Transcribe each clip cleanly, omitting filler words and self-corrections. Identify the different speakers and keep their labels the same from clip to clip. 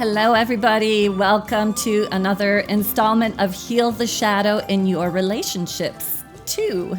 Speaker 1: Hello, everybody. Welcome to another installment of Heal the Shadow in Your Relationships, too.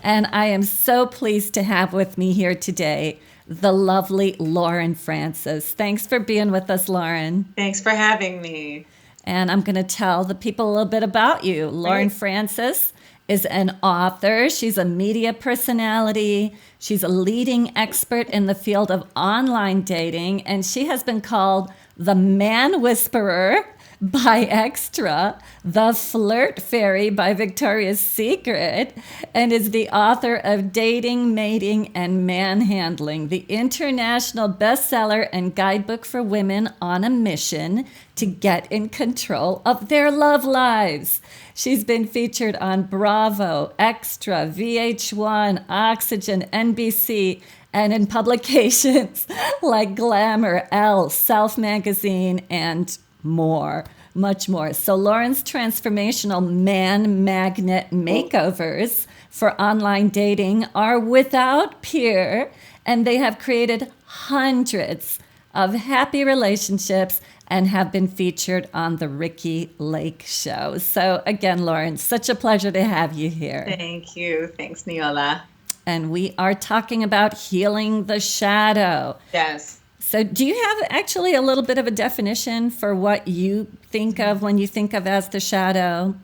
Speaker 1: And I am so pleased to have with me here today the lovely Lauren Francis. Thanks for being with us, Lauren.
Speaker 2: Thanks for having me.
Speaker 1: And I'm going to tell the people a little bit about you. Lauren
Speaker 2: Great.
Speaker 1: Francis is an author. She's a media personality. She's a leading expert in the field of online dating, and she has been called the Man Whisperer by Extra, the Flirt Fairy by Victoria's Secret, and is the author of Dating, Mating, and Manhandling, the international bestseller and guidebook for women on a mission to get in control of their love lives. She's been featured on Bravo, Extra, VH1, Oxygen, NBC, and in publications like Glamour, Elle, Self Magazine, and more, much more. So Lauren's transformational man magnet makeovers for online dating are without peer, and they have created hundreds of happy relationships and have been featured on the Ricky Lake Show. So again, Lauren, such a pleasure to have you here.
Speaker 2: Thank you. Thanks, Neola.
Speaker 1: And we are talking about healing the shadow.
Speaker 2: Yes.
Speaker 1: So, do you have actually a little bit of a definition for what you think of when you think of as the shadow?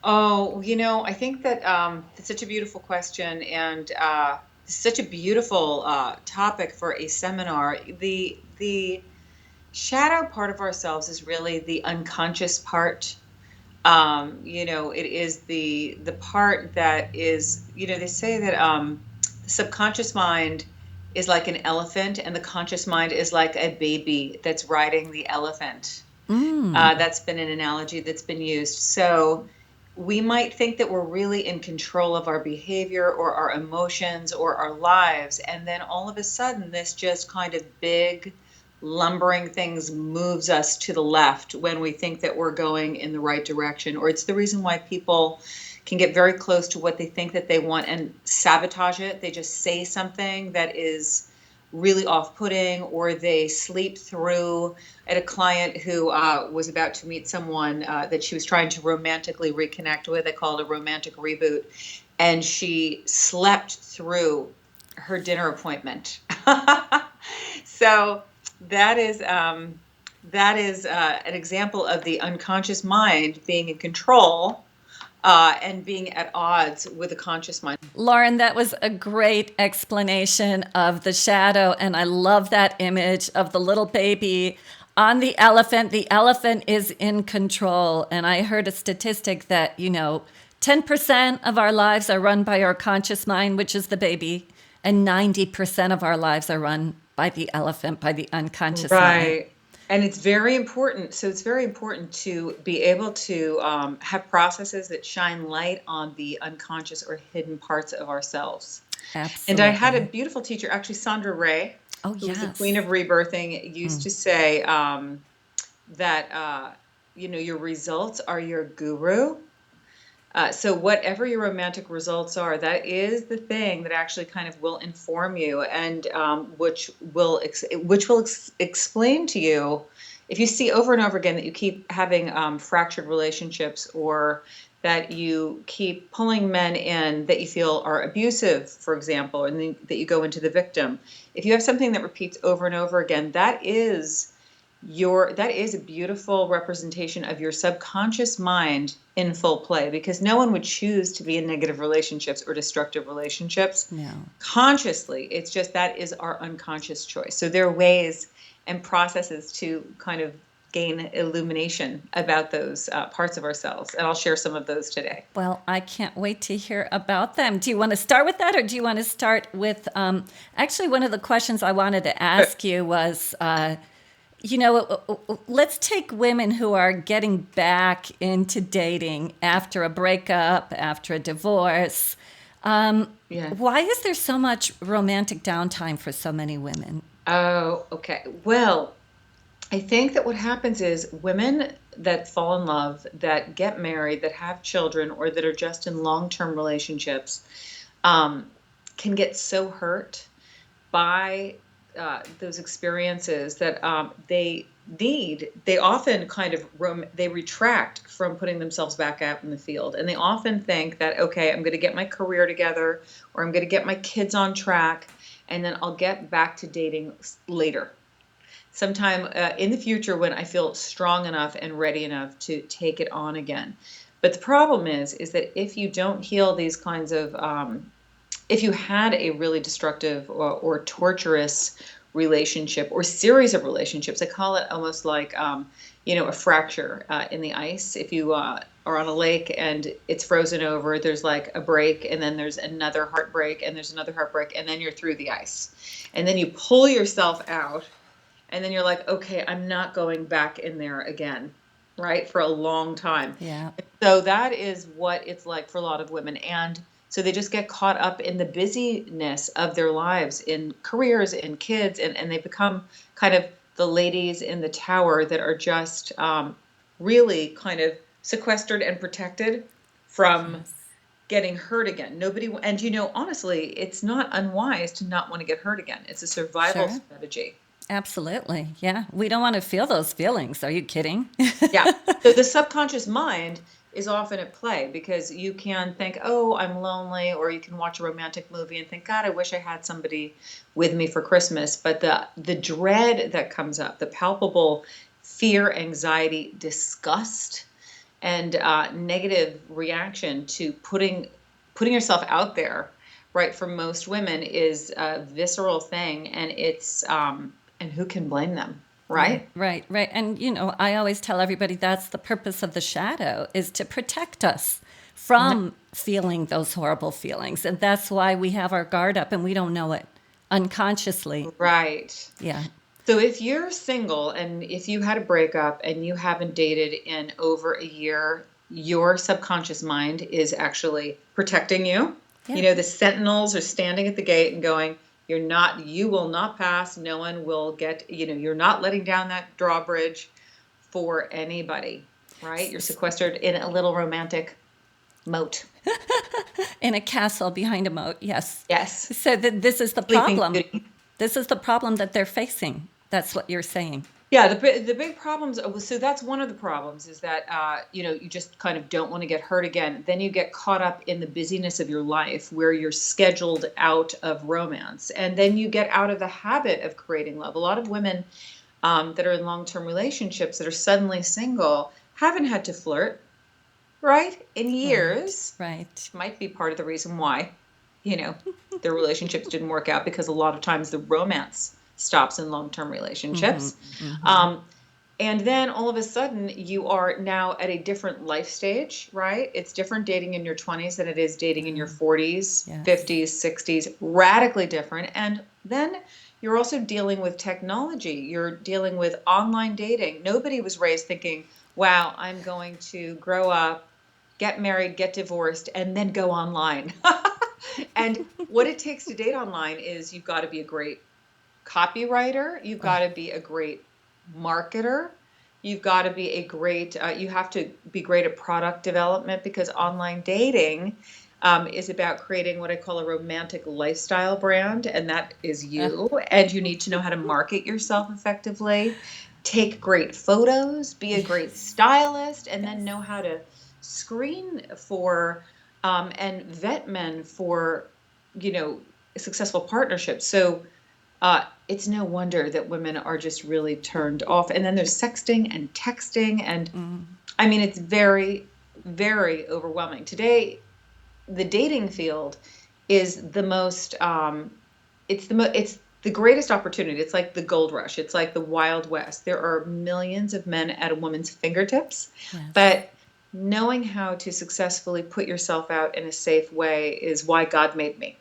Speaker 2: Oh, I think that it's such a beautiful question and such a beautiful topic for a seminar. The shadow part of ourselves is really the unconscious part. It is the part that is, they say that the subconscious mind is like an elephant and the conscious mind is like a baby that's riding the elephant. That's been an analogy that's been used. So we might think that we're really in control of our behavior or our emotions or our lives. And then all of a sudden, this just kind of big, lumbering things moves us to the left when we think that we're going in the right direction. Or it's the reason why people can get very close to what they think that they want and sabotage it. They just say something that is really off-putting, or they sleep through. I had a client who was about to meet someone that she was trying to romantically reconnect with. I call it a romantic reboot. And she slept through her dinner appointment. So that is an example of the unconscious mind being in control and being at odds with the conscious mind.
Speaker 1: Lauren, that was a great explanation of the shadow. And I love that image of the little baby on the elephant. The elephant is in control. And I heard a statistic that, 10% of our lives are run by our conscious mind, which is the baby, and 90% of our lives are run by the elephant, by the unconscious mind.
Speaker 2: Right. And it's very important. So it's very important to be able to have processes that shine light on the unconscious or hidden parts of ourselves. And I had a
Speaker 1: Absolutely.
Speaker 2: beautiful teacher, actually Sandra Ray,
Speaker 1: Oh,
Speaker 2: who was the queen
Speaker 1: yes.
Speaker 2: of rebirthing, used to say that, your results are your guru. So whatever your romantic results are, that is the thing that actually kind of will inform you, and which will explain to you if you see over and over again that you keep having fractured relationships, or that you keep pulling men in that you feel are abusive, for example, and then, that you go into the victim. If you have something that repeats over and over again, that is a beautiful representation of your subconscious mind in full play, because no one would choose to be in negative relationships or destructive relationships
Speaker 1: No.
Speaker 2: consciously. It's just that is our unconscious choice. So there are ways and processes to kind of gain illumination about those parts of ourselves, and I'll share some of those today.
Speaker 1: Well, I can't wait to hear about them. Do you want to start with that, or do you want to start with actually, one of the questions I wanted to ask you was, let's take women who are getting back into dating after a breakup, after a divorce.
Speaker 2: Yeah.
Speaker 1: Why is there so much romantic downtime for so many women?
Speaker 2: Oh, okay. Well, I think that what happens is women that fall in love, that get married, that have children, or that are just in long-term relationships, um, can get so hurt by those experiences that they often kind of they retract from putting themselves back out in the field, and they often think that, okay, I'm going to get my career together, or I'm going to get my kids on track, and then I'll get back to dating later, sometime in the future when I feel strong enough and ready enough to take it on again. But the problem is that if you don't heal these kinds of if you had a really destructive or torturous relationship or series of relationships, I call it almost like, a fracture in the ice. If you are on a lake and it's frozen over, there's like a break, and then there's another heartbreak, and there's another heartbreak, and then you're through the ice. And then you pull yourself out, and then you're like, okay, I'm not going back in there again, right? For a long time.
Speaker 1: Yeah.
Speaker 2: So that is what it's like for a lot of women. And so they just get caught up in the busyness of their lives, in careers, in kids, and they become kind of the ladies in the tower that are just really kind of sequestered and protected from getting hurt again. And honestly, it's not unwise to not want to get hurt again. It's a survival strategy.
Speaker 1: Absolutely. Yeah. We don't want to feel those feelings. Are you kidding?
Speaker 2: Yeah. So the subconscious mind is often at play, because you can think, oh, I'm lonely, or you can watch a romantic movie and think, God, I wish I had somebody with me for Christmas. But the dread that comes up, the palpable fear, anxiety, disgust, and negative reaction to putting yourself out there, right, for most women is a visceral thing, and it's and who can blame them? Right?
Speaker 1: Right. And, I always tell everybody that's the purpose of the shadow, is to protect us from feeling those horrible feelings. And that's why we have our guard up and we don't know it unconsciously.
Speaker 2: Right.
Speaker 1: Yeah.
Speaker 2: So if you're single and if you had a breakup and you haven't dated in over a year, your subconscious mind is actually protecting you.
Speaker 1: Yeah.
Speaker 2: The sentinels are standing at the gate and going, you will not pass. No one will get, you're not letting down that drawbridge for anybody, right? You're sequestered in a little romantic moat.
Speaker 1: In a castle behind a moat, yes.
Speaker 2: Yes.
Speaker 1: So this is the problem. This is the problem that they're facing. That's what you're saying.
Speaker 2: Yeah, the big problems. So that's one of the problems, is that you just kind of don't want to get hurt again. Then you get caught up in the busyness of your life, where you're scheduled out of romance, and then you get out of the habit of creating love. A lot of women that are in long-term relationships that are suddenly single haven't had to flirt, right, in years.
Speaker 1: Right.
Speaker 2: Might be part of the reason why their relationships didn't work out, because a lot of times the romance stops in long-term relationships. And then all of a sudden you are now at a different life stage, right? It's different dating in your 20s than it is dating in your 40s, 50s, 60s, radically different. And then you're also dealing with technology. You're dealing with online dating. Nobody was raised thinking, wow, I'm going to grow up, get married, get divorced, and then go online. And what it takes to date online is you've got to be a great copywriter, you've got to be a great marketer, you've got to be you have to be great at product development, because online dating is about creating what I call a romantic lifestyle brand, and that is you. And you need to know how to market yourself effectively, take great photos, be a great stylist, and then know how to screen for and vet men for successful partnerships. So it's no wonder that women are just really turned off. And then there's sexting and texting, and I mean, it's very, very overwhelming. Today, the dating field is the most, it's the greatest opportunity. It's like the gold rush. It's like the Wild West. There are millions of men at a woman's fingertips, but knowing how to successfully put yourself out in a safe way is why God made me.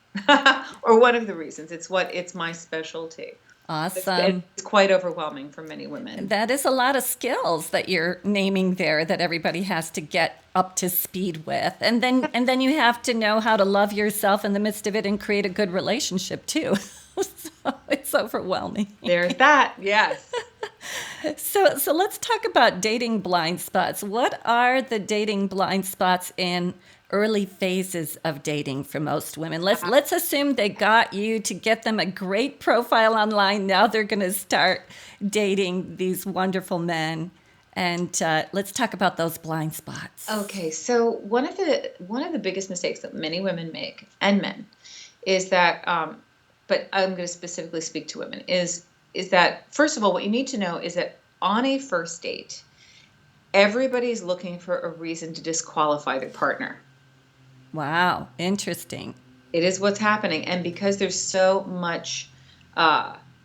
Speaker 2: Or one of the reasons. It's my specialty.
Speaker 1: Awesome.
Speaker 2: It's quite overwhelming for many women.
Speaker 1: That is a lot of skills that you're naming there that everybody has to get up to speed with. And then you have to know how to love yourself in the midst of it and create a good relationship too. So it's overwhelming.
Speaker 2: There's that. Yes.
Speaker 1: So let's talk about dating blind spots. What are the dating blind spots in early phases of dating for most women. Let's assume they got you to get them a great profile online. Now they're going to start dating these wonderful men, and let's talk about those blind spots.
Speaker 2: Okay, so one of the biggest mistakes that many women make, and men, is that, but I'm going to specifically speak to women, is that first of all, what you need to know is that on a first date, everybody's looking for a reason to disqualify their partner.
Speaker 1: Wow, interesting.
Speaker 2: It is what's happening, and because there's so much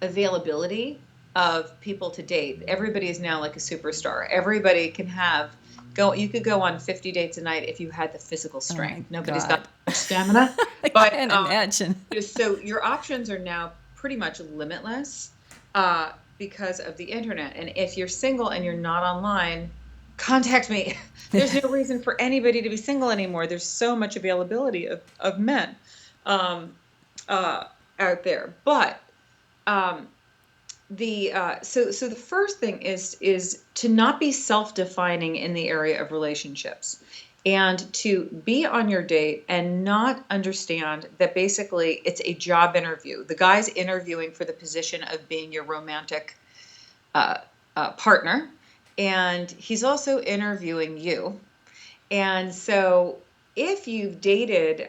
Speaker 2: availability of people to date, everybody is now like a superstar. Everybody can have go. You could go on 50 dates a night if you had the physical
Speaker 1: Oh my
Speaker 2: strength. Nobody's
Speaker 1: God.
Speaker 2: got much stamina,
Speaker 1: I
Speaker 2: but
Speaker 1: can't imagine.
Speaker 2: so your options are now pretty much limitless because of the internet. And if you're single and you're not online, contact me. There's no reason for anybody to be single anymore. There's so much availability of men um, out there. But um, so the first thing is to not be self-defining in the area of relationships, and to be on your date and not understand that basically it's a job interview. The guy's interviewing for the position of being your romantic uh, partner, and he's also interviewing you. And so if you've dated,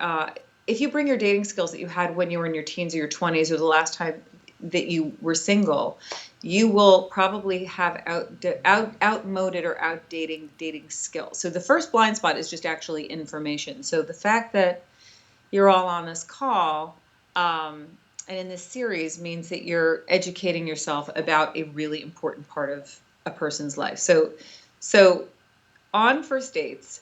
Speaker 2: if you bring your dating skills that you had when you were in your teens or your 20s or the last time that you were single, you will probably have outmoded or outdating dating skills. So the first blind spot is just actually information. So the fact that you're all on this call and in this series means that you're educating yourself about a really important part of a person's life. So on first dates,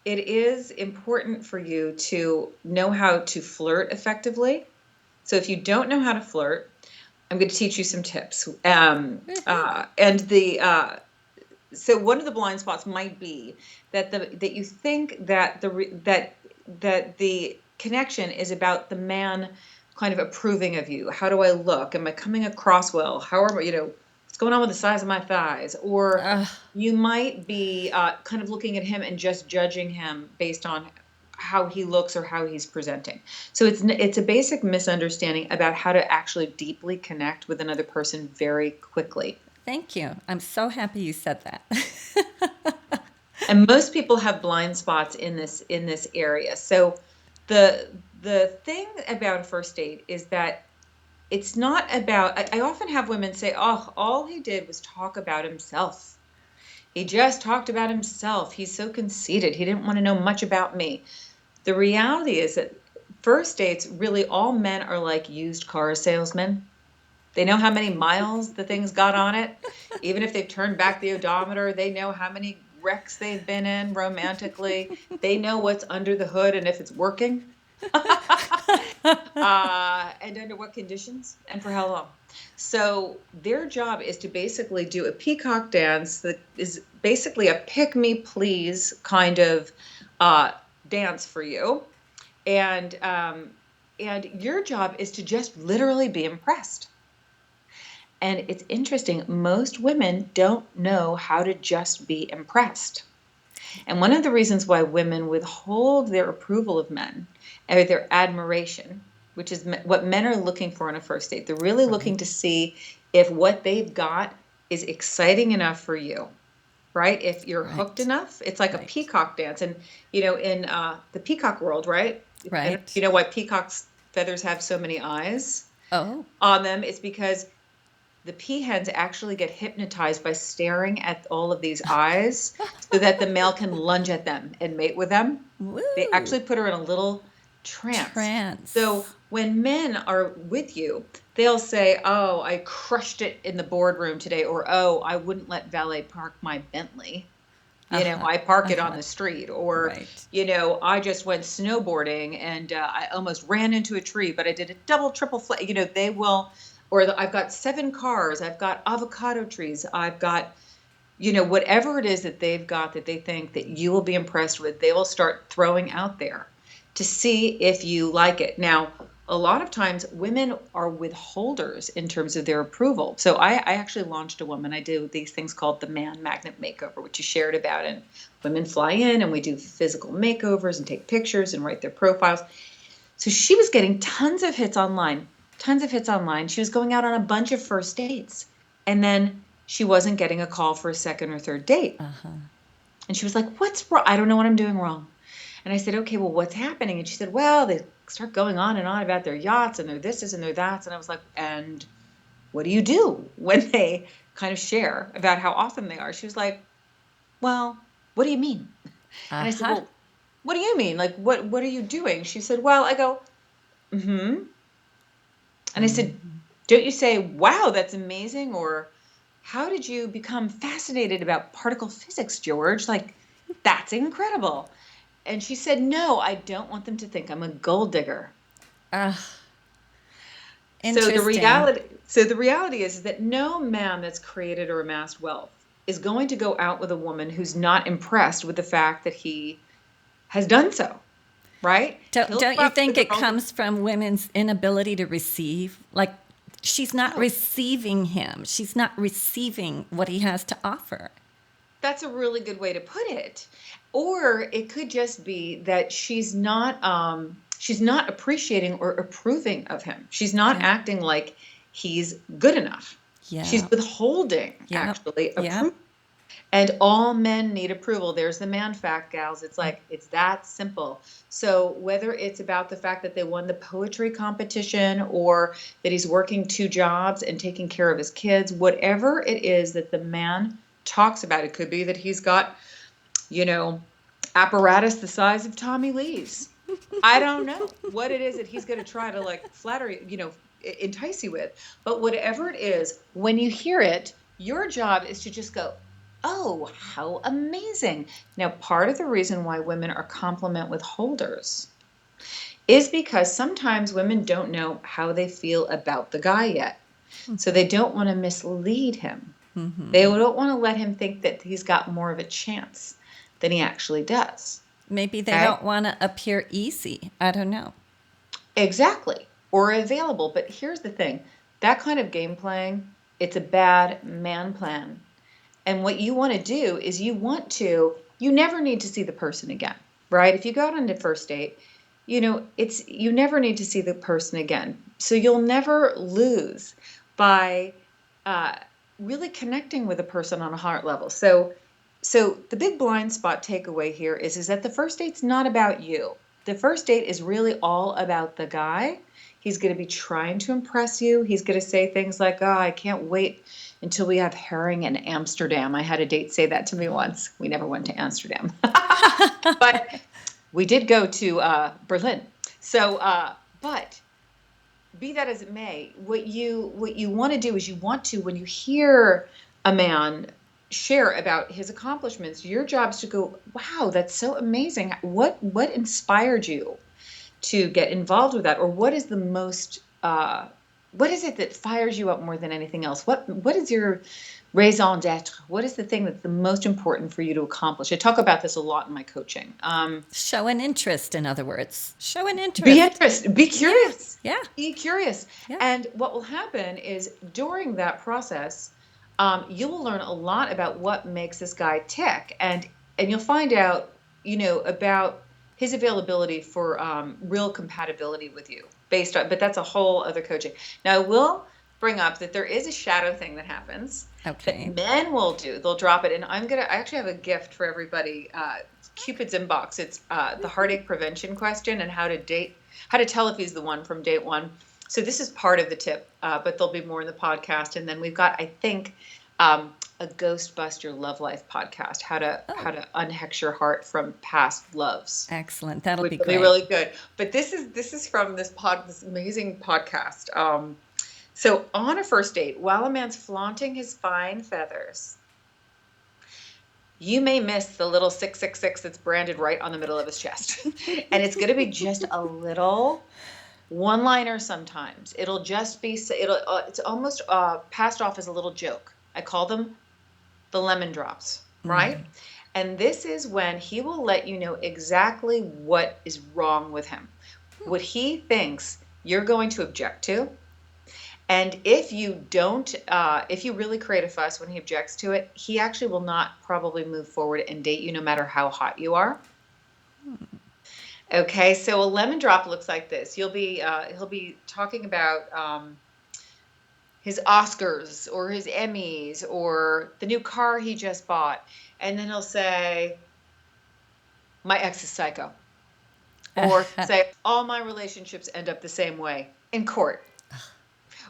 Speaker 2: it is important for you to know how to flirt effectively. So if you don't know how to flirt, I'm going to teach you some tips. And the so one of the blind spots might be that you think that the connection is about the man kind of approving of you. How do I look? Am I coming across well? How are what's going on with the size of my thighs? Or
Speaker 1: Ugh,
Speaker 2: you might be kind of looking at him and just judging him based on how he looks or how he's presenting. So it's a basic misunderstanding about how to actually deeply connect with another person very quickly.
Speaker 1: thank you. I'm so happy you said that.
Speaker 2: And most people have blind spots in this area. So the thing about a first date is that it's not about. I often have women say, "Oh, all he did was talk about himself. He just talked about himself. He's so conceited. He didn't want to know much about me." The reality is that first dates, really, all men are like used car salesmen. They know how many miles the thing's got on it. Even if they've turned back the odometer, they know how many wrecks they've been in romantically. They know what's under the hood and if it's working, and under what conditions and for how long. So their job is to basically do a peacock dance that is basically a pick me please kind of uh, dance for you, and your job is to just literally be impressed. And it's interesting, most women don't know how to just be impressed. And one of the reasons why women withhold their approval of men or their admiration, which is what men are looking for on a first date, they're really
Speaker 1: Right,
Speaker 2: looking to see if what they've got is exciting enough for you, right? If you're hooked
Speaker 1: right,
Speaker 2: enough, it's like a
Speaker 1: right,
Speaker 2: peacock dance. And, in the peacock world, right? I don't know if
Speaker 1: right.
Speaker 2: you know why peacock's feathers have so many eyes
Speaker 1: Oh,
Speaker 2: on them. It's because the peahens actually get hypnotized by staring at all of these eyes so that the male can lunge at them and mate with them. They
Speaker 1: woo.
Speaker 2: actually put her in a little trance. So
Speaker 1: Trance.
Speaker 2: when men are with you, they'll say, "Oh, I crushed it in the boardroom today," or, "Oh, I wouldn't let valet park my Bentley.
Speaker 1: Uh-huh,
Speaker 2: I park it on
Speaker 1: uh-huh.
Speaker 2: the street," or,
Speaker 1: Right.
Speaker 2: "I just went snowboarding and I almost ran into a tree, but I did a double, triple flip." They will, or I've got 7 cars, I've got avocado trees, I've got, whatever it is that they've got that they think that you will be impressed with, they will start throwing out there to see if you like it. Now, a lot of times women are withholders in terms of their approval. So I actually launched a woman. I do these things called the Man Magnet Makeover, which you shared about. And women fly in and we do physical makeovers and take pictures and write their profiles. So she was getting tons of hits online, tons of hits online. She was going out on a bunch of first dates. And then she wasn't getting a call for a second or third date. And she was like, what's wrong? I don't know what I'm doing wrong. And I said, okay, well, what's happening? And she said, well, they start going on and on about their yachts and their thises and their that's. And I was like, and what do you do when they kind of share about how awesome they are? She was like, well, what do you mean? And I said, well, what do you mean? Like, what are you doing? She said, well, I go, mm-hmm. And I said, don't you say, wow, that's amazing? Or how did you become fascinated about particle physics, George? Like, that's incredible. And she said, no, I don't want them to think I'm a gold digger.
Speaker 1: Interesting.
Speaker 2: So the reality is that no man that's created or amassed wealth is going to go out with a woman who's not impressed with the fact that he has done so, right?
Speaker 1: Don't you think it comes from women's inability to receive? Like, she's not receiving him. She's not receiving what he has to offer.
Speaker 2: That's a really good way to put it. Or it could just be that she's not appreciating or approving of him. She's not acting like he's good enough.
Speaker 1: Yeah.
Speaker 2: She's withholding actually approval. And all men need approval. There's the man fact, gals. It's like, it's that simple. So whether it's about the fact that they won the poetry competition or that he's working 2 jobs and taking care of his kids, whatever it is that the man talks about, it could be that he's got, apparatus the size of Tommy Lee's. I don't know what it is that he's going to try to like flatter you, entice you with. But whatever it is, when you hear it, your job is to just go, oh, how amazing. Now, part of the reason why women are compliment withholders is because sometimes women don't know how they feel about the guy yet. So they don't want to mislead him. They don't want to let him think that he's got more of a chance than he actually does.
Speaker 1: Maybe they don't want to appear easy. I don't know.
Speaker 2: Exactly. Or available. But here's the thing. That kind of game playing, it's a bad man plan. And what you want to do is you never need to see the person again, right? If you go out on a first date, you never need to see the person again. So you'll never lose by really connecting with a person on a heart level. So the big blind spot takeaway here is that the first date's not about you. The first date is really all about the guy. He's going to be trying to impress you. He's going to say things like, oh, I can't wait until we have herring in Amsterdam. I had a date say that to me once. We never went to Amsterdam. But we did go to Berlin. So, but be that as it may, what you want to do is when you hear a man share about his accomplishments, your job is to go, wow, that's so amazing. What inspired you to get involved with that? Or what is the most, what is it that fires you up more than anything else? What is your raison d'etre? What is the thing that's the most important for you to accomplish? I talk about this a lot in my coaching.
Speaker 1: Show an interest, in other words. Show an interest.
Speaker 2: Be interested. Be curious.
Speaker 1: Yeah.
Speaker 2: Be curious.
Speaker 1: Yeah.
Speaker 2: And what will happen is during that process, you will learn a lot about what makes this guy tick. And you'll find out, about his availability for real compatibility with you but that's a whole other coaching. Now, I will bring up that there is a shadow thing that happens that men will do. They'll drop it. And I actually have a gift for everybody. Cupid's inbox. It's the heartache prevention question and how to tell if he's the one from date one. So this is part of the tip, but there'll be more in the podcast. And then we've got, I think, a Ghostbust Your Love Life podcast, how to unhex your heart from past loves.
Speaker 1: Excellent. That'll be great.
Speaker 2: Be really good. But this is from this amazing podcast. So on a first date, while a man's flaunting his fine feathers, you may miss the little 666 that's branded right on the middle of his chest. And it's going to be just a little one-liner sometimes. It'll just be, it's almost passed off as a little joke. I call them the lemon drops, right? And this is when he will let you know exactly what is wrong with him, what he thinks you're going to object to. And if you don't, if you really create a fuss when he objects to it, he actually will not probably move forward and date you no matter how hot you are. Okay, so a lemon drop looks like this. He'll be talking about his Oscars or his Emmys or the new car he just bought, and then he'll say, "My ex is psycho," or say, "All my relationships end up the same way in court,"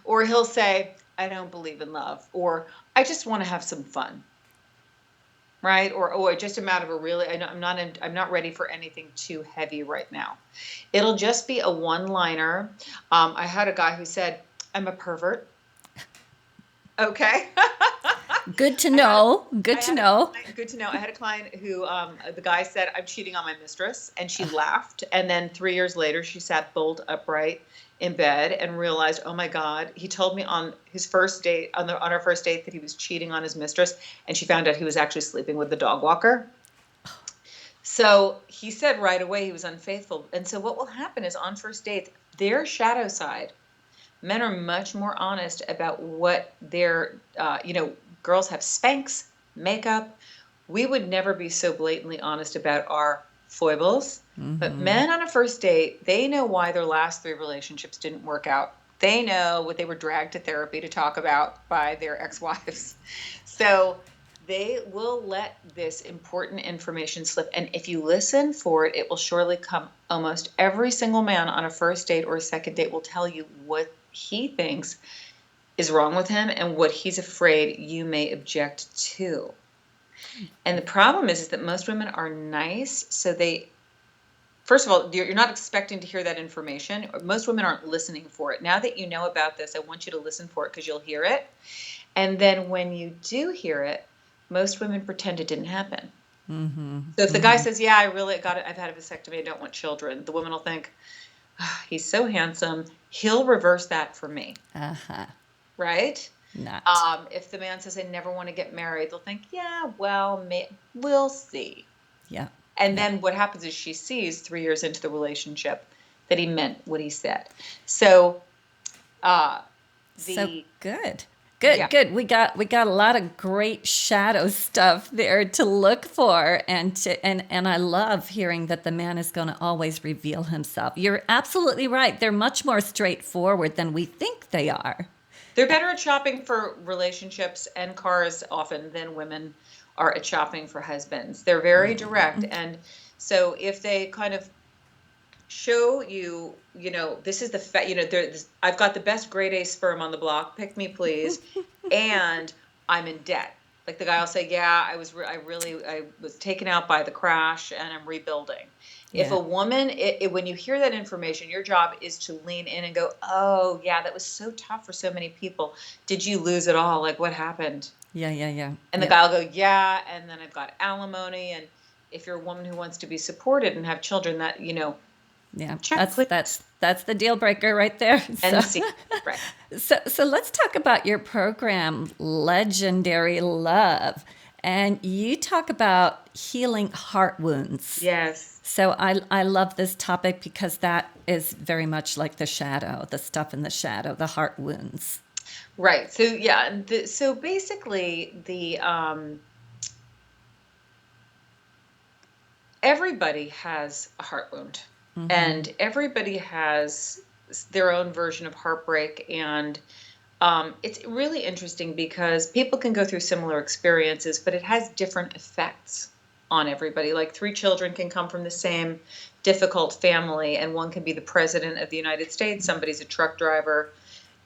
Speaker 2: or he'll say, "I don't believe in love," or "I just want to have some fun." Right? Or, "Oh, I just am out of a really, I'm not ready for anything too heavy right now." It'll just be a one-liner. I had a guy who said, "I'm a pervert." Okay.
Speaker 1: Good to know. Good to know.
Speaker 2: Good to know. I had a client who, the guy said, "I'm cheating on my mistress," and she laughed. And then 3 years later, she sat bolt upright in bed and realized, oh my God, he told me on his first date, on our first date, that he was cheating on his mistress, and she found out he was actually sleeping with the dog walker. So he said right away he was unfaithful. And so what will happen is on first dates, their shadow side, men are much more honest about what their, girls have Spanx, makeup. We would never be so blatantly honest about our foibles. But men on a first date, they know why their last 3 relationships didn't work out. They know what they were dragged to therapy to talk about by their ex-wives. So they will let this important information slip. And if you listen for it, it will surely come. Almost every single man on a first date or a second date will tell you what he thinks is wrong with him and what he's afraid you may object to. And the problem is that most women are nice. So they, first of all, you're not expecting to hear that information. Most women aren't listening for it. Now that you know about this, I want you to listen for it because you'll hear it. And then when you do hear it, most women pretend it didn't happen. So if the guy says, "Yeah, I really got it. I've had a vasectomy. I don't want children," the woman will think, "Oh, he's so handsome. He'll reverse that for me." Right?
Speaker 1: Not.
Speaker 2: If the man says, "I never want to get married," they'll think, "Yeah, well, we'll see."
Speaker 1: Yeah.
Speaker 2: And then what happens is she sees 3 years into the relationship that he meant what he said. So,
Speaker 1: So good. Good. We got a lot of great shadow stuff there to look for, and I love hearing that the man is going to always reveal himself. You're absolutely right. They're much more straightforward than we think they are.
Speaker 2: They're better at shopping for relationships and cars often than women are at shopping for husbands. They're very direct. And so if they kind of show you, this is I've got the best grade A sperm on the block, pick me please, and I'm in debt. Like the guy will say, "Yeah, I was taken out by the crash and I'm rebuilding." If a woman, when you hear that information, your job is to lean in and go, "Oh yeah, that was so tough for so many people. Did you lose it all? Like what happened?"
Speaker 1: Yeah.
Speaker 2: And the guy will go, "Yeah, and then I've got alimony." And if you're a woman who wants to be supported and have children, that,
Speaker 1: Yeah,
Speaker 2: check, please.
Speaker 1: that's the deal breaker right there.
Speaker 2: And see, right.
Speaker 1: So let's talk about your program, Legendary Love, and you talk about healing heart wounds.
Speaker 2: Yes.
Speaker 1: So I love this topic because that is very much like the shadow, the stuff in the shadow, the heart wounds.
Speaker 2: Right. So yeah. So basically, everybody has a heart wound, and everybody has their own version of heartbreak. And it's really interesting because people can go through similar experiences, but it has different effects on everybody. Like 3 children can come from the same difficult family, and one can be the president of the United States. Somebody's a truck driver.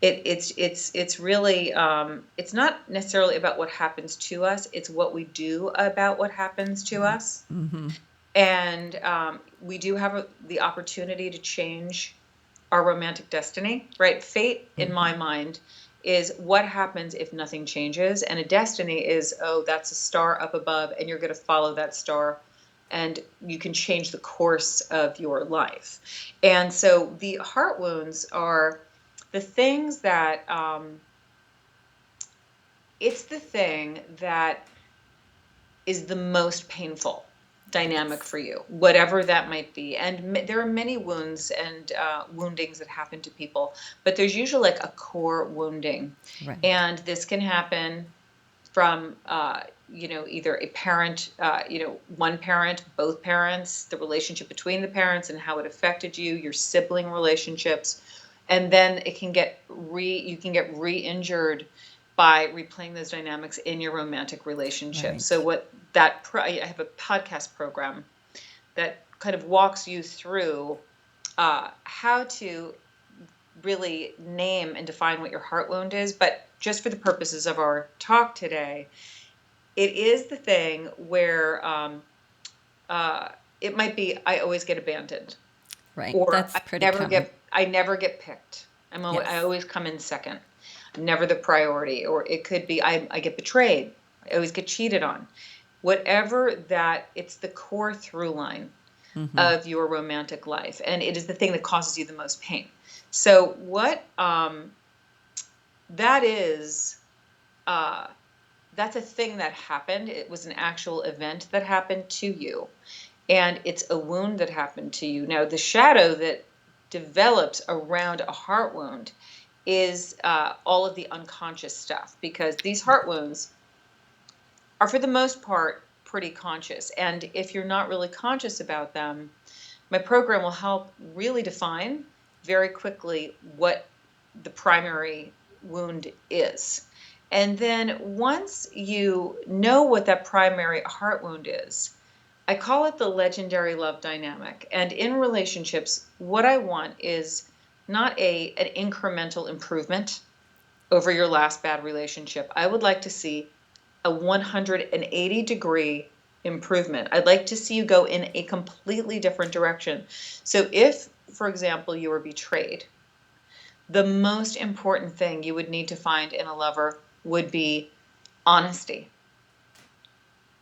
Speaker 2: It's really, it's not necessarily about what happens to us. It's what we do about what happens to us. And we do have the opportunity to change our romantic destiny, right? Fate, in my mind, is what happens if nothing changes. And a destiny is, oh, that's a star up above, and you're going to follow that star, and you can change the course of your life. And so the heart wounds are the things that, it's the thing that is the most painful. dynamic for you, whatever that might be. And there are many wounds and woundings that happen to people, but there's usually like a core wounding.
Speaker 1: Right.
Speaker 2: And this can happen from, either a parent, one parent, both parents, the relationship between the parents and how it affected you, your sibling relationships. And then you can get re-injured by replaying those dynamics in your romantic relationship. So
Speaker 1: Right.
Speaker 2: I have a podcast program that kind of walks you through how to really name and define what your heart wound is. But just for the purposes of our talk today, it is the thing where it might be, I always get abandoned,
Speaker 1: Right.
Speaker 2: or
Speaker 1: That's pretty common.
Speaker 2: I never get picked. I
Speaker 1: Yes.
Speaker 2: always come in second, never the priority. Or it could be I get betrayed. I always get cheated on. Whatever that, it's the core through line
Speaker 1: Mm-hmm.
Speaker 2: of your romantic life, and it is the thing that causes you the most pain. So what that is, uh, that's a thing that happened. It was an actual event that happened to you, and it's a wound that happened to you. Now, the shadow that develops around a heart wound is all of the unconscious stuff, because these heart wounds are, for the most part, pretty conscious. And if you're not really conscious about them, my program will help really define very quickly what the primary wound is. And then once you know what that primary heart wound is, I call it the legendary love dynamic. And in relationships, what I want is not an incremental improvement over your last bad relationship. I would like to see a 180-degree improvement. I'd like to see you go in a completely different direction. So if, for example, you were betrayed, the most important thing you would need to find in a lover would be honesty,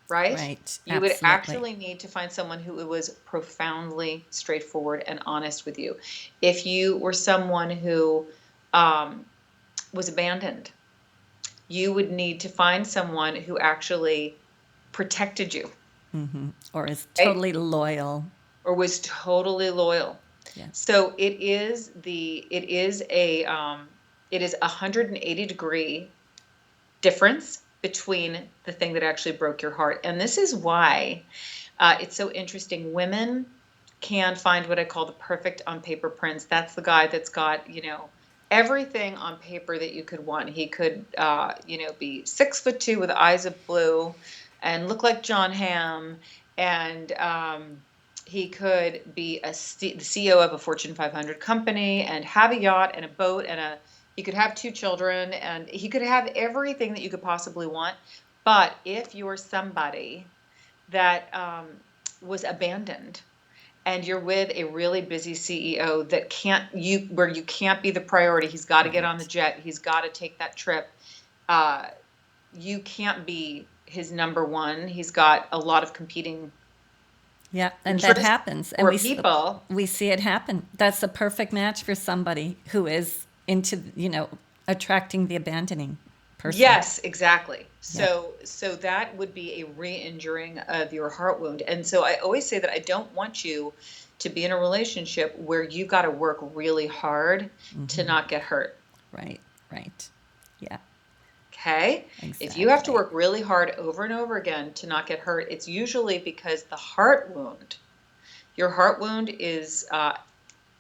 Speaker 2: right?
Speaker 1: Right.
Speaker 2: You would
Speaker 1: Absolutely.
Speaker 2: actually need to find someone who was profoundly straightforward and honest with you. If you were someone who um, was abandoned, you would need to find someone who actually protected you,
Speaker 1: Mm-hmm. Or is
Speaker 2: right?
Speaker 1: totally loyal.
Speaker 2: Or was totally loyal.
Speaker 1: Yes.
Speaker 2: So it is 180-degree difference between the thing that actually broke your heart. And this is why it's so interesting. Women can find what I call the perfect on paper prince. That's the guy that's got, everything on paper that you could want. He could, be 6'2" with eyes of blue and look like John Hamm. And he could be the CEO of a Fortune 500 company and have a yacht and a boat he could have 2 children, and he could have everything that you could possibly want. But if you're somebody that was abandoned, and you're with a really busy CEO that where you can't be the priority, he's got to get on the
Speaker 1: Right.
Speaker 2: jet, he's got to take that trip. Uh, you can't be his number one. He's got a lot of competing
Speaker 1: Yeah, and that
Speaker 2: interests
Speaker 1: happens, and
Speaker 2: or people.
Speaker 1: we see it happen. That's the perfect match for somebody who is into attracting the abandoning person.
Speaker 2: Yes, exactly.
Speaker 1: Yep.
Speaker 2: So that would be a re-injuring of your heart wound. And so I always say that I don't want you to be in a relationship where you've got to work really hard to
Speaker 1: Mm-hmm.
Speaker 2: not get hurt.
Speaker 1: Right. Right. Yeah.
Speaker 2: Okay? If you have to
Speaker 1: Exactly.
Speaker 2: work really hard over and over again to not get hurt, it's usually because your heart wound is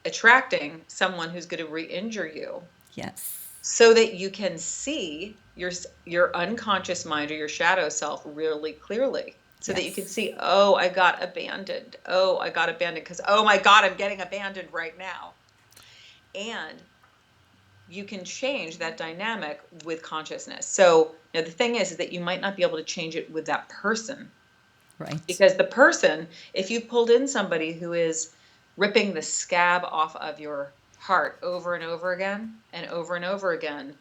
Speaker 2: attracting someone who's going to re-injure you,
Speaker 1: Yes.
Speaker 2: so that you can see your unconscious mind or your shadow self really clearly, so that you can
Speaker 1: Yes.
Speaker 2: see, oh, I got abandoned. Oh, I got abandoned because, oh my God, I'm getting abandoned right now. And you can change that dynamic with consciousness. So now the thing is that you might not be able to change it with that person,
Speaker 1: Right.
Speaker 2: because the person, if you pulled in somebody who is ripping the scab off of your heart over and over again and over and over again,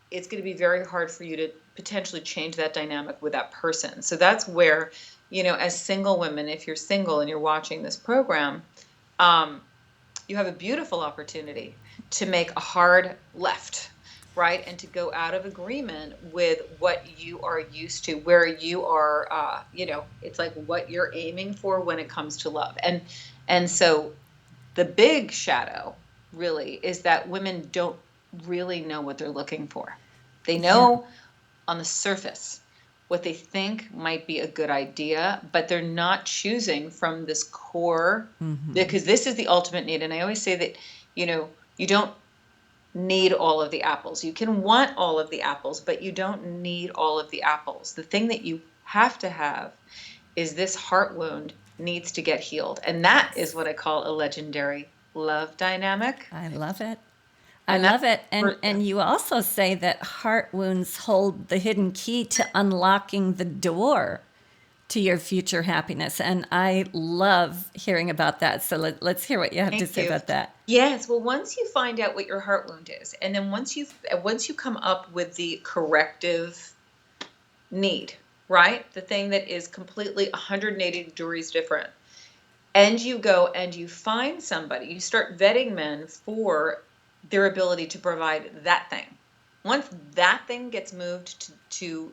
Speaker 2: it's going to be very hard for you to potentially change that dynamic with that person. So that's where, as single women, if you're single and you're watching this program, um, you have a beautiful opportunity to make a hard left right? And to go out of agreement with what you are used to, where you are, it's like what you're aiming for when it comes to love. And so the big shadow really is that women don't really know what they're looking for. They
Speaker 1: Yeah.
Speaker 2: know on the surface what they think might be a good idea, but they're not choosing from this core, because this is the ultimate need. And I always say that, you don't need all of the apples. You can want all of the apples, but you don't need all of the apples. The thing that you have to have is this heart wound needs to get healed. And that is what I call a legendary love dynamic.
Speaker 1: I love it. I
Speaker 2: And that's
Speaker 1: love it.
Speaker 2: for,
Speaker 1: And you also say that heart wounds hold the hidden key to unlocking the door to your future happiness. And I love hearing about that. So let's hear what you have to
Speaker 2: thank
Speaker 1: say
Speaker 2: you.
Speaker 1: about that.
Speaker 2: Yes, well, once you find out what your heart wound is, and then once you come up with the corrective need, right? The thing that is completely 180 degrees different. And you go and you find somebody, you start vetting men for their ability to provide that thing. Once that thing gets moved to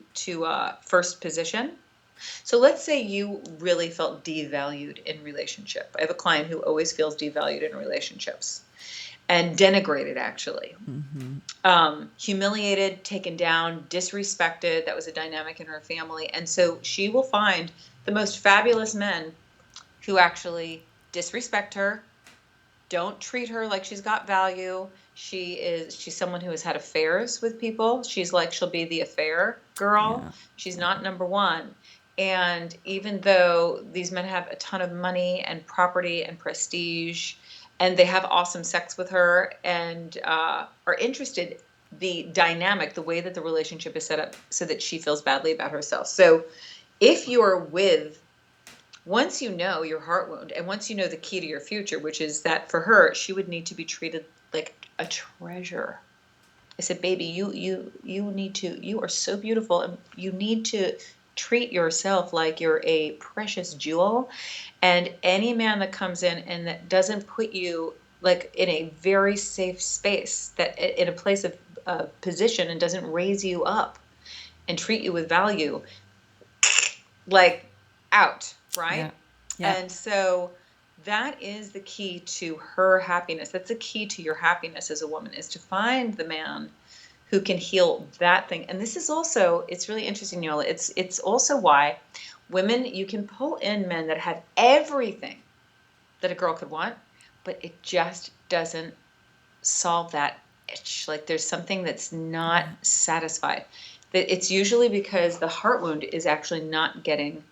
Speaker 2: first position. So let's say you really felt devalued in relationship. I have a client who always feels devalued in relationships and denigrated, actually. Humiliated, taken down, disrespected. That was a dynamic in her family. And so she will find the most fabulous men who actually disrespect her, don't treat her like she's got value. She's someone who has had affairs with people. She'll be the affair girl.
Speaker 1: Yeah.
Speaker 2: She's not number one. And even though these men have a ton of money and property and prestige, and they have awesome sex with her and are interested, the dynamic, the way that the relationship is set up so that she feels badly about herself. So if you're with, once you know your heart wound and once you know the key to your future, which is that for her, she would need to be treated like a treasure. I said, baby, you are so beautiful and you need to treat yourself like you're a precious jewel. And any man that comes in and that doesn't put you like in a very safe space, that in a place of position, and doesn't raise you up and treat you with value, like out, right?
Speaker 1: Yeah. Yeah.
Speaker 2: And so that is the key to her happiness. That's the key to your happiness as a woman, is to find the man who can heal that thing. And this is also, it's really interesting, Yola. It's also why women, you can pull in men that have everything that a girl could want, but it just doesn't solve that itch. Like there's something that's not satisfied. That it's usually because the heart wound is actually not getting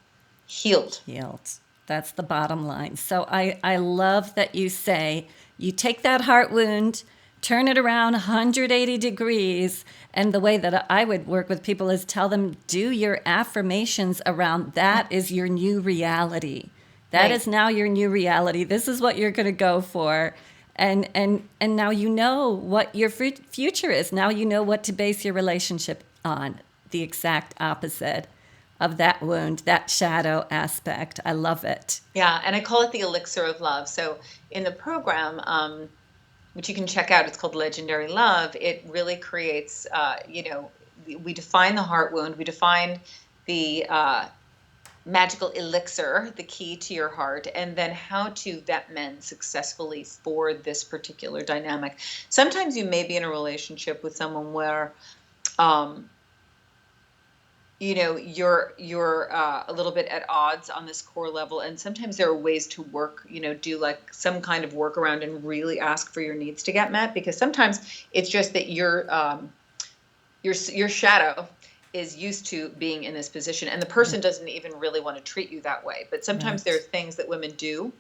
Speaker 2: healed.
Speaker 1: Healed. That's the bottom line. So I love that you say you take that heart wound, turn it around 180 degrees. And the way that I would work with people is tell them, do your affirmations around that is your new reality. That
Speaker 2: Right.
Speaker 1: is now your new reality. This is what you're going to go for. And now you know what your future is. Now you know what to base your relationship on. The exact opposite of that wound, that shadow aspect. I love it.
Speaker 2: Yeah, and I call it the Elixir of Love. So in the program, which you can check out, it's called Legendary Love. It really creates, we define the heart wound, we define the magical elixir, the key to your heart, and then how to vet men successfully for this particular dynamic. Sometimes you may be in a relationship with someone where, you're a little bit at odds on this core level, and sometimes there are ways to work, do like some kind of workaround and really ask for your needs to get met, because sometimes it's just that your shadow is used to being in this position, and the person doesn't even really want to treat you that way. But sometimes there are things that women do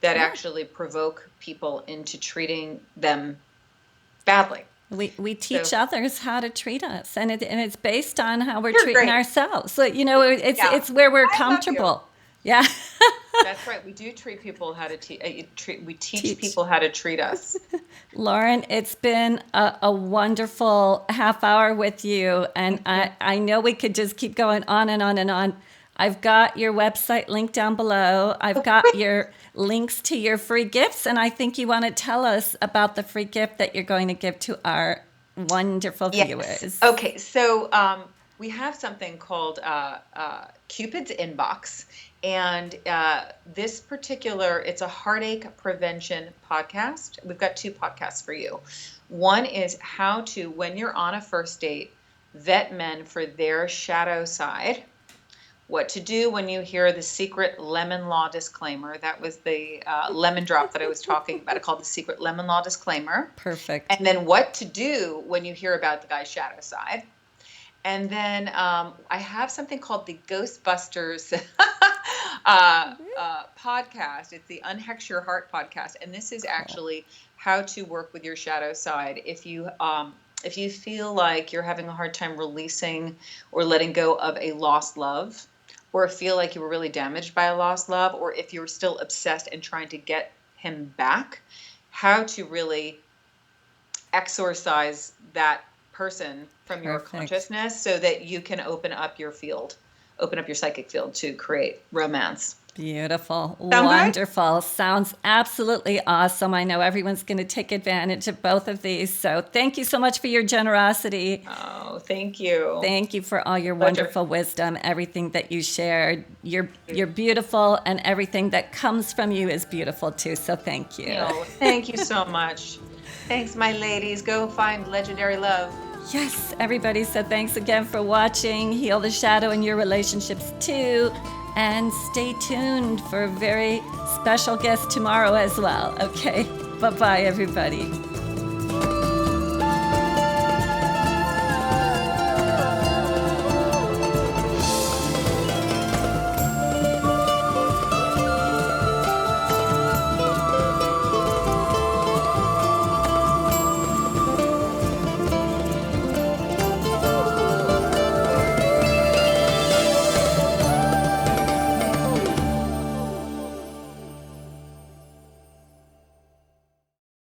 Speaker 2: that actually provoke people into treating them badly.
Speaker 1: We teach others how to treat us, and it's based on how we're
Speaker 2: You're
Speaker 1: treating
Speaker 2: great.
Speaker 1: ourselves. So it's where we're
Speaker 2: I love you.
Speaker 1: comfortable. Yeah.
Speaker 2: That's right. We do treat people how to we teach people how to treat us.
Speaker 1: Lauren, it's been a wonderful half hour with you, and I know we could just keep going on and on and on. I've got your website linked down below. I've got your links to your free gifts, and I think you want to tell us about the free gift that you're going to give to our wonderful
Speaker 2: Yes.
Speaker 1: viewers.
Speaker 2: Okay. So we have something called Cupid's Inbox. And this particular, it's a heartache prevention podcast. We've got two podcasts for you. One is how to, when you're on a first date, vet men for their shadow side. What to do when you hear the secret lemon law disclaimer. That was the lemon drop that I was talking about. I called the secret lemon law disclaimer.
Speaker 1: Perfect.
Speaker 2: And then what to do when you hear about the guy's shadow side. And then I have something called the Ghostbusters podcast. It's the Unhex Your Heart podcast. And this is actually how to work with your shadow side. If you feel like you're having a hard time releasing or letting go of a lost love, or feel like you were really damaged by a lost love, or if you're still obsessed and trying to get him back, how to really exorcise that person from your consciousness so that you can open up your psychic field to create romance.
Speaker 1: Beautiful.
Speaker 2: Sound
Speaker 1: Wonderful. Good? Sounds absolutely awesome. I know everyone's going to take advantage of both of these. So thank you so much for your generosity.
Speaker 2: Oh, thank you.
Speaker 1: Thank you for all your wonderful wisdom, everything that you shared. You're beautiful, and everything that comes from you is beautiful too. So thank you.
Speaker 2: Oh, thank you so much. Thanks, my ladies. Go find legendary love.
Speaker 1: Yes, everybody. So thanks again for watching. Heal the shadow in your relationships too. And stay tuned for a very special guest tomorrow as well. Okay. Bye-bye, everybody.